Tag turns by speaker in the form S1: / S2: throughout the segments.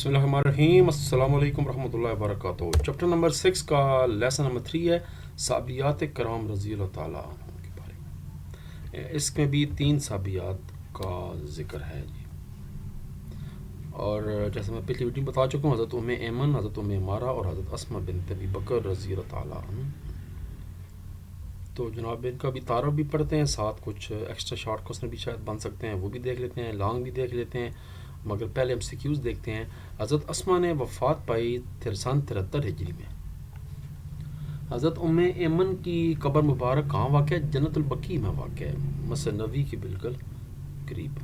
S1: بسم اللہ الرحمن الرحیم، السلام علیکم ورحمۃ اللہ وبرکاتہ۔ چیپٹر نمبر 6 کا لیسن نمبر 3 ہے صحابیات کرام رضی اللہ تعالیٰ عنہ کے بارے میں۔ اس میں بھی 3 صحابیات کا ذکر ہے جی، اور جیسے میں پچھلی ویڈیو میں بتا چکا ہوں، حضرت ام ایمن، حضرت ام عمارہ اور حضرت اسماء بنت ابی بکر رضی اللہ تعالیٰ عنہ۔ تو جناب ان کا بھی تعارف بھی پڑھتے ہیں، ساتھ کچھ ایکسٹرا شارٹ کوسچن بھی شاید بن سکتے ہیں، وہ بھی دیکھ لیتے ہیں، لانگ بھی دیکھ لیتے ہیں، مگر پہلے ہم سیکیوز دیکھتے ہیں۔ حضرت اسماء نے وفات پائی سن 73 ہجری میں۔ حضرت ام ایمن کی قبر مبارک کہاں واقع ہے؟ جنت البقیع میں واقع ہے، مسجد نبوی کے بالکل قریب۔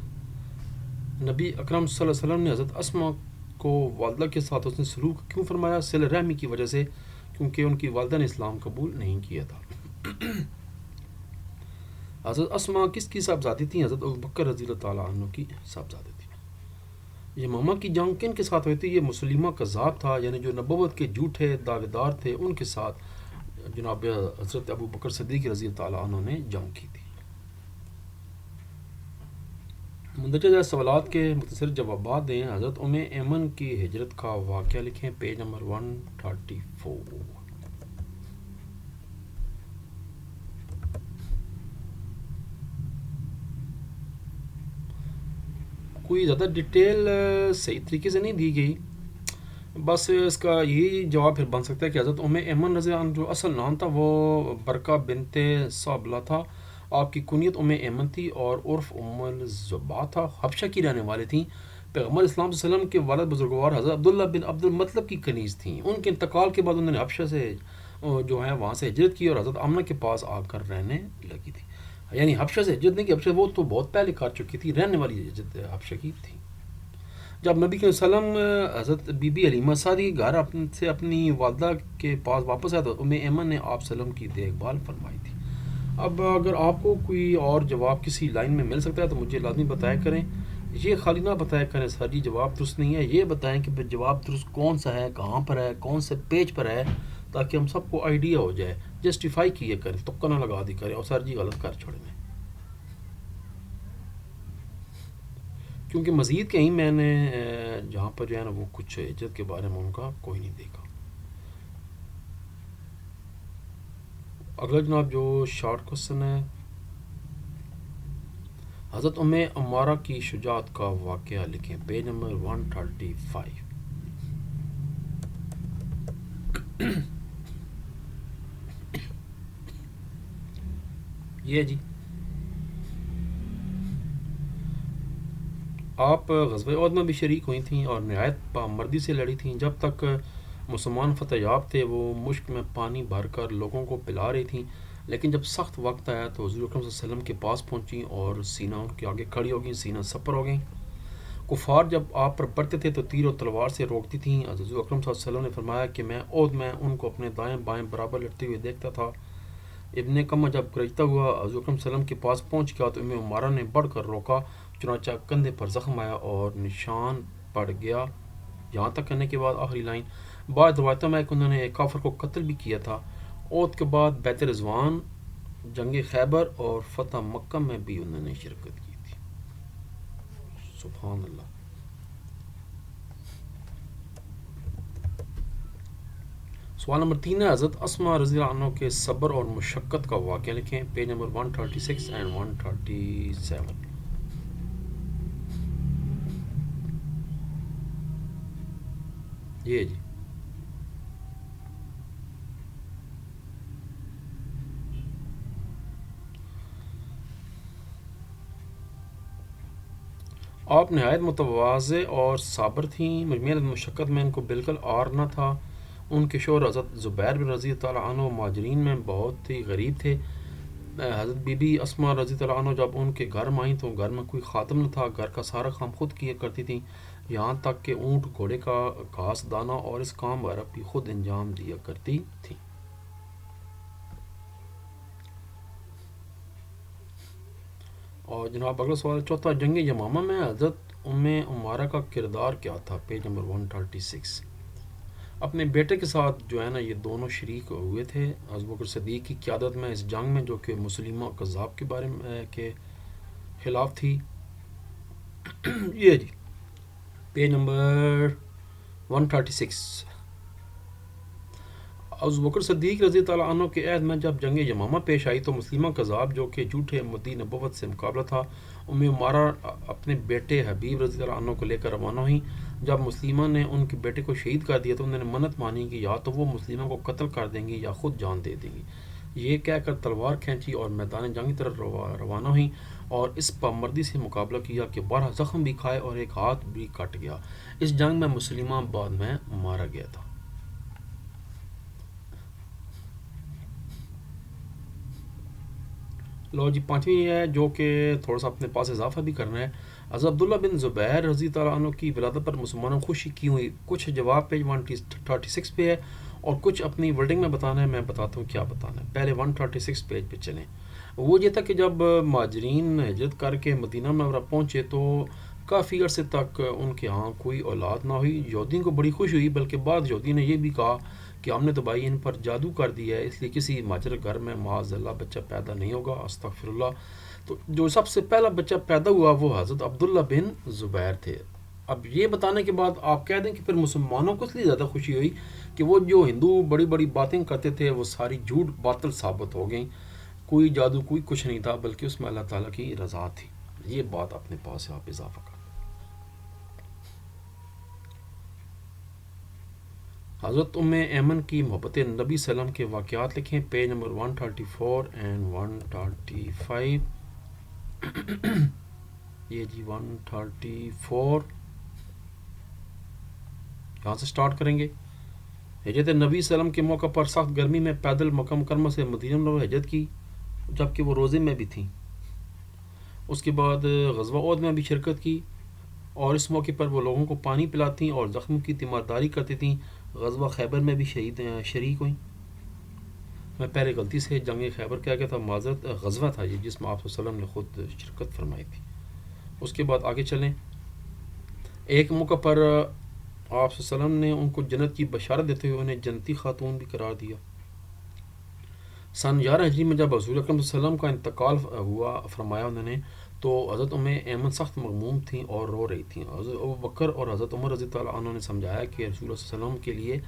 S1: نبی اکرم صلی اللہ علیہ وسلم نے حضرت اسماء کو والدہ کے ساتھ اس نے سلوک کیوں فرمایا؟ صلہ رحمی کی وجہ سے، کیونکہ ان کی والدہ نے اسلام قبول نہیں کیا تھا۔ حضرت اسماء کس کی صاحبزادی تھیں؟ حضرت ابوبکر رضی اللہ تعالیٰ عنہ کی صاحبزادی تھی۔ یہ ماما کی جنگ کن کے ساتھ ہوئی تھی؟ یہ مسلمہ کذاب تھا، یعنی جو نبوت کے جھوٹے دعوے دار تھے ان کے ساتھ جناب حضرت ابوبکر صدیق رضی اللہ تعالیٰ عنہ نے جنگ کی تھی۔ مندرجہ سوالات کے مختصر جوابات دیں۔ حضرت ام ایمن کی ہجرت کا واقعہ لکھیں، پیج نمبر 134۔ کوئی زیادہ ڈیٹیل صحیح طریقے سے نہیں دی گئی، بس اس کا یہی جواب پھر بن سکتا ہے کہ حضرت ام ایمن رضی اللہ عنہ جو اصل نام تھا وہ برکہ بنت صابلہ تھا، آپ کی کنیت ام ایمن تھی اور عرف ام الزبا تھا، حبشہ کی رہنے والی تھیں۔ پیغمبر اسلام صلی اللہ علیہ وسلم کے والد بزرگوار حضرت عبداللہ بن عبد المطلب کی کنیز تھیں۔ ان کے انتقال کے بعد انہوں نے حبشہ سے جو ہے وہاں سے ہجرت کی اور حضرت آمنہ کے پاس آ کر رہنے لگی تھی، یعنی حبشہ سے ہجرت نہیں کی، حبشہ وہ تو بہت پہلے کر چکی تھی، رہنے والی ہجرت حبشہ کی تھی۔ جب نبی کے وسلم حضرت بی بی حلیمہ سعدی کے گھر سے اپنی والدہ کے پاس واپس آیا تو ام ایمن نے آپ وسلم کی دیکھ بھال فرمائی تھی۔ اب اگر آپ کو کوئی اور جواب کسی لائن میں مل سکتا ہے تو مجھے لازمی بتایا کریں، یہ خالی نہ بتایا کریں سر جی جواب درست نہیں ہے، یہ بتائیں کہ جواب درست کون سا ہے، کہاں پر ہے، کون سے پیج پر ہے، تاکہ ہم سب کو آئیڈیا ہو جائے۔ جسٹیفائی کیے کریں، تکہ نہ لگا دی کریں اور سر جی غلط کر چھوڑیں، کیونکہ مزید کہیں میں نے جہاں پر جو ہے نا وہ کچھ ہجرت کے بارے میں ان کا کوئی نہیں دیکھا۔ اگلا جناب جو شارٹ کوسچن ہے، حضرت ام عمارہ کی شجاعت کا واقعہ لکھیں، پیج نمبر 135۔ یہ جی آپ غزوہ احد میں بھی شریک ہوئی تھیں اور نہایت پامردی سے لڑی تھیں۔ جب تک مسلمان فتح یاب تھے وہ مشک میں پانی بھر کر لوگوں کو پلا رہی تھیں، لیکن جب سخت وقت آیا تو حضور اکرم صلی اللہ علیہ وسلم کے پاس پہنچیں اور سینہ ان کے آگے کھڑی ہو گئیں، سینہ سپر ہو گئیں۔ کفار جب آپ پر پڑتے تھے تو تیر و تلوار سے روکتی تھیں۔ حضور اکرم صلی اللہ علیہ وسلم نے فرمایا کہ میں احد میں ان کو اپنے دائیں بائیں برابر لڑتے ہوئے دیکھتا تھا۔ ابن کمہ جب گرجتا ہوا حضور اکرم صلی اللہ علیہ وسلم کے پاس پہنچ گیا تو ام عمارہ نے بڑھ کر روکا، چنانچہ کندھے پر زخم آیا اور نشان پڑ گیا، یہاں تک کرنے کے بعد آخری لائن۔ بعض روایتوں میں کہ انہوں نے ایک کافر کو قتل بھی کیا تھا۔ احد کے بعد بیت رضوان، جنگ خیبر اور فتح مکہ میں بھی انہوں نے شرکت کی تھی۔ سبحان اللہ۔ سوال نمبر 3 ہے، حضرت اسماء رضی اللہ عنہ کے صبر اور مشقت کا واقعہ لکھیں، پیج نمبر 136 اینڈ 137۔ یہ جی آپ نہایت متواضع اور صابر تھیں، مجموعہ مشقت میں ان کو بالکل آر نہ تھا۔ ان کے شوہر حضرت زبیر بن رضی تعالیٰ عنہ مہاجرین میں بہت ہی غریب تھے۔ حضرت بی بی اسماء رضی اللہ عنہ جب ان کے گھر میں آئیں تو گھر میں کوئی خادم نہ تھا، گھر کا سارا کام خود کیا کرتی تھیں، یہاں تک کہ اونٹ گھوڑے کا گھاس دانا اور اس کام وغیرہ بھی خود انجام دیا کرتی تھیں۔ اور جناب اگلا سوال چوتھا، جنگ یمامہ میں حضرت ام عمارہ کا کردار کیا تھا، پیج نمبر 136۔ اپنے بیٹے کے ساتھ جو ہے نا یہ دونوں شریک ہوئے تھے ابو بکر صدیق کی قیادت میں اس جنگ میں، جو کہ مسلمہ کذاب کے بارے میں کے خلاف تھی۔ یہ جی پیج نمبر 136 ابو بکر صدیق رضی تعالیٰ عنہ کے عہد میں جب جنگ یمامہ پیش آئی تو مسلمہ کذاب جو کہ جھوٹے مدعی نبوت سے مقابلہ تھا، ام عمارہ اپنے بیٹے حبیب رضی اللہ عنہ کو لے کر روانہ ہوئیں۔ جب مسلمہ نے ان کے بیٹے کو شہید کر دیا تو انہوں نے منت مانی کہ یا تو وہ مسلمہ کو قتل کر دیں گی یا خود جان دے دیں گی۔ یہ کہہ کر تلوار کھینچی اور میدان جنگ کی طرف روانہ ہوئیں اور اس پامردی سے مقابلہ کیا کہ 12 زخم بھی کھائے اور ایک ہاتھ بھی کٹ گیا۔ اس جنگ میں مسلمہ بعد میں مارا گیا تھا۔ لو جی پانچویں ہے جو کہ تھوڑا سا اپنے پاس اضافہ بھی کرنا ہے۔ حضرت عبداللہ بن زبیر رضی تعالیٰ عنہ کی ولادت پر مسلمانوں کو خوشی کی ہوئی۔ کچھ جواب پیج 136 پہ ہے اور کچھ اپنی ورڈنگ میں بتانا ہے، میں بتاتا ہوں کیا بتانا ہے۔ پہلے 136 پیج پہ چلیں۔ وہ یہ تھا کہ جب مہاجرین ہجرت کر کے مدینہ منورہ پہنچے تو کافی عرصے تک ان کے ہاں کوئی اولاد نہ ہوئی۔ یہودیوں کو بڑی خوشی ہوئی، بلکہ بعض یہودی نے یہ بھی کہا کہ ہم نے تو بھائی ان پر جادو کر دیا ہے، اس لیے کسی مہاجر گھر میں معاذ اللہ بچہ پیدا نہیں ہوگا، استغفر اللہ۔ تو جو سب سے پہلا بچہ پیدا ہوا وہ حضرت عبداللہ بن زبیر تھے۔ اب یہ بتانے کے بعد آپ کہہ دیں کہ پھر مسلمانوں کو اس لیے زیادہ خوشی ہوئی کہ وہ جو ہندو بڑی بڑی باتیں کرتے تھے وہ ساری جھوٹ باطل ثابت ہو گئیں، کوئی جادو کوئی کچھ نہیں تھا، بلکہ اس میں اللہ تعالیٰ کی رضا تھی۔ یہ بات اپنے پاس ہے، آپ اضافہ کر۔ حضرت ام ایمن کی محبت نبی صلی اللہ علیہ وسلم کے واقعات لکھیں، پیج نمبر 134 اینڈ 135۔ یہ جی 134 یہاں سے سٹارٹ کریں گے۔ ہجرت نبی صلی اللہ علیہ وسلم کے موقع پر سخت گرمی میں پیدل مکہ مکرمہ سے مدینہ منورہ ہجرت کی، جبکہ وہ روزے میں بھی تھیں۔ اس کے بعد غزوہ احد میں بھی شرکت کی اور اس موقع پر وہ لوگوں کو پانی پلاتی اور زخموں کی تیمارداری کرتی تھیں۔ غزوہ خیبر میں بھی شریک ہوئیں۔ میں پہلے غلطی سے جنگ خیبر کیا گیا تھا، معذرت، غزوہ تھا یہ جس میں آپ صلی اللہ علیہ وسلم نے خود شرکت فرمائی تھی۔ اس کے بعد آگے چلیں۔ ایک موقع پر آپ صلی اللہ علیہ وسلم نے ان کو جنت کی بشارت دیتے ہوئے انہیں جنتی خاتون بھی قرار دیا۔ سن 11 ہجری میں جب حضور اکرم صلی اللہ علیہ وسلم کا انتقال ہوا فرمایا انہوں نے، تو حضرت ام ایمن سخت مغموم تھیں اور رو رہی تھیں۔ حضرت ابو بکر اور حضرت عمر رضی اللہ عنہ نے سمجھایا کہ رسول اللہ صلی اللہ علیہ وسلم کے لیے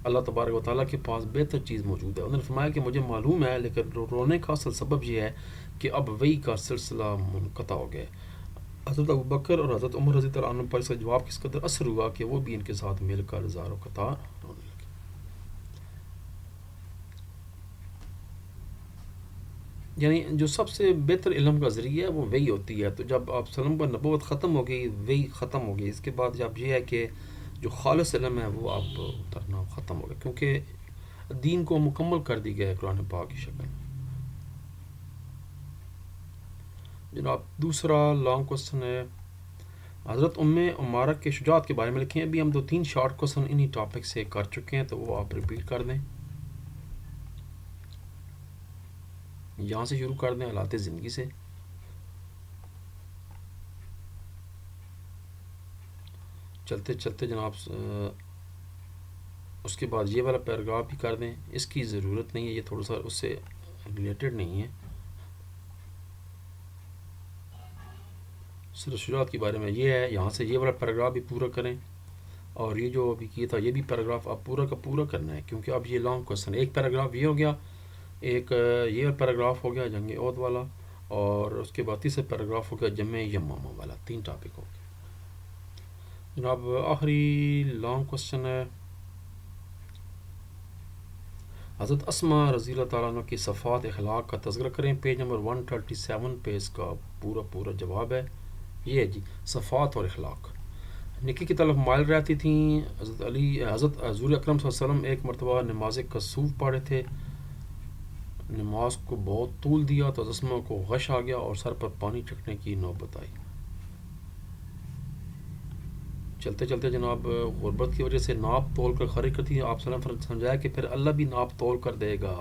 S1: اللہ تبارک و تعالیٰ کے پاس بہتر چیز موجود ہے۔ انہوں نے فرمایا کہ مجھے معلوم ہے، لیکن رونے کا اصل سبب یہ ہے کہ اب وحی کا سلسلہ منقطع ہو گیا۔ حضرت ابو بکر اور حضرت عمر رضی اللہ عنہ پر اس کا جواب کس قدر اثر ہوا کہ وہ بھی ان کے ساتھ مل کر زار و قطار رونے لگے۔ یعنی جو سب سے بہتر علم کا ذریعہ ہے وہ وحی ہوتی ہے۔ تو جب آپ صلی اللہ علیہ وسلم پر نبوت ختم ہو گئی، وحی ختم ہو گئی، اس کے بعد جب یہ ہے کہ جو خالص علم ہے وہ اب اترنا ختم ہو گیا، کیونکہ دین کو مکمل کر دی گیا ہے قرآن پاک کی شکل میں۔ جناب دوسرا لانگ کوسچن ہے، حضرت ام عمارہ کے شجاعت کے بارے میں لکھیں۔ ابھی ہم 2-3 شارٹ کوسچن انہی ٹاپک سے کر چکے ہیں، تو وہ آپ ریپیٹ کر دیں۔ یہاں سے شروع کر دیں، حالات زندگی سے۔ چلتے چلتے جناب اس کے بعد یہ والا پیراگراف بھی کر دیں، اس کی ضرورت نہیں ہے، یہ تھوڑا سا اس سے ریلیٹڈ نہیں ہے، صرف شجاعت کے بارے میں یہ ہے۔ یہاں سے یہ والا پیراگراف بھی پورا کریں، اور یہ جو ابھی کیا تھا یہ بھی پیراگراف آپ پورا کا پورا کرنا ہے، کیونکہ اب یہ لانگ کوسچن ہے۔ ایک پیراگراف یہ ہو گیا، ایک یہ پیراگراف ہو گیا جنگ احد والا، اور اس کے بعد تیسرا پیراگراف ہو گیا جمع یمامہ والا۔ 3 ٹاپک ہو گئے جناب۔ آخری لانگ کوسچن ہے، حضرت اسماء رضی اللہ تعالیٰ عنہ کی صفات اخلاق کا تذکرہ کریں۔ پیج نمبر 137 پہ اس کا پورا جواب ہے۔ یہ ہے جی، صفات اور اخلاق۔ نکی کی طرف مائل رہتی تھیں۔ حضرت حضور اکرم صلی اللہ علیہ وسلم ایک مرتبہ نماز کسوف پڑھے تھے، نماز کو بہت طول دیا تو اسماء کو غش آ گیا اور سر پر پانی چھٹکنے کی نوبت آئی۔ چلتے چلتے جناب غربت کی وجہ سے ناپ تول کر خرچ کرتی ہیں۔ آپ صلی اللہ علیہ وسلم سمجھایا کہ پھر اللہ بھی ناپ تول کر دے گا۔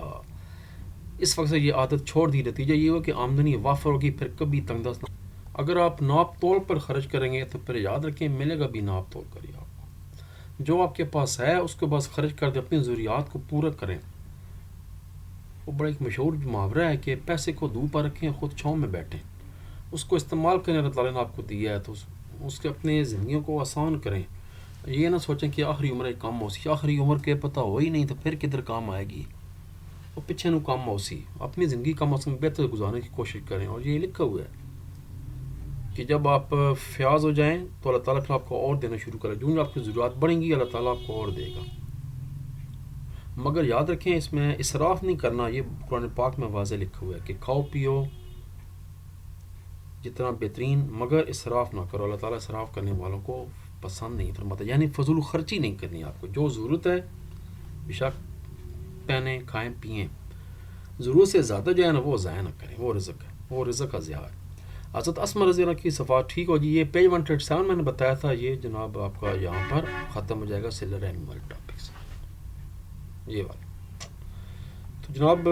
S1: اس وقت سے یہ عادت چھوڑ دی، نتیجہ یہ ہو کہ آمدنی وافر ہوگی، پھر کبھی تنگ دست نہ۔ اگر آپ ناپ تول پر خرچ کریں گے تو پھر یاد رکھیں ملے گا بھی ناپ تول کر ہی آپ کو۔ جو آپ کے پاس ہے اس کو بس خرچ کر دیں، اپنی ضروریات کو پورا کریں۔ وہ بڑا ایک مشہور محاورہ ہے کہ پیسے کو دھوپ پر رکھیں، خود چھاؤں میں بیٹھیں، اس کو استعمال کریں۔ اللہ تعالیٰ نے آپ کو دیا ہے تو اس کے اپنے زندگیوں کو آسان کریں۔ یہ نہ سوچیں کہ آخری عمر کم ہو سی، آخری عمر کے پتہ ہو ہی نہیں تو پھر کدھر کام آئے گی، وہ پیچھے نو کم ہو سی، اپنی زندگی کم از کم بہتر گزارنے کی کوشش کریں. اور یہ لکھا ہوا ہے کہ جب آپ فیاض ہو جائیں تو اللہ تعالیٰ پھر آپ کو اور دینا شروع کرے، جو آپ کی ضرورت بڑھیں گی اللہ تعالیٰ آپ کو اور دے گا. مگر یاد رکھیں اس میں اسراف نہیں کرنا، یہ قرآن پاک میں واضح لکھا ہوا ہے کہ کھاؤ پیو جتنا بہترین، مگر اسراف نہ کرو. اللہ تعالیٰ اسراف کرنے والوں کو پسند نہیں فرماتا، یعنی فضول خرچی نہیں کرنی. آپ کو جو ضرورت ہے بے شک پہنیں کھائیں پئیں، ضرورت سے زیادہ جو ہے نا وہ ضائع نہ کریں، وہ رزق ہے، وہ رزق کا ضیاع ہے. حضرت اسما رضی اللہ کی صفات ٹھیک ہو جی. یہ پیج 137 میں نے بتایا تھا، یہ جناب آپ کا یہاں پر ختم ہو جائے گا صلہ رحمی والے ٹاپکس، یہ والا. تو جناب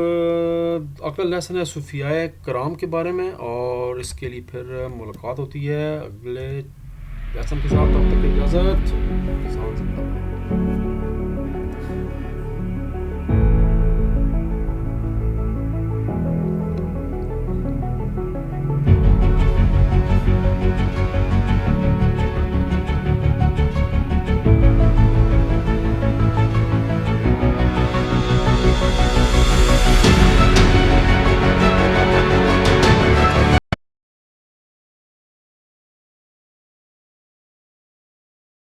S1: اگلا لیسن ہے صوفیاء کرام کے بارے میں، اور اس کے لیے پھر ملاقات ہوتی ہے اگلے لیسن کے ساتھ. تب تک اجازت.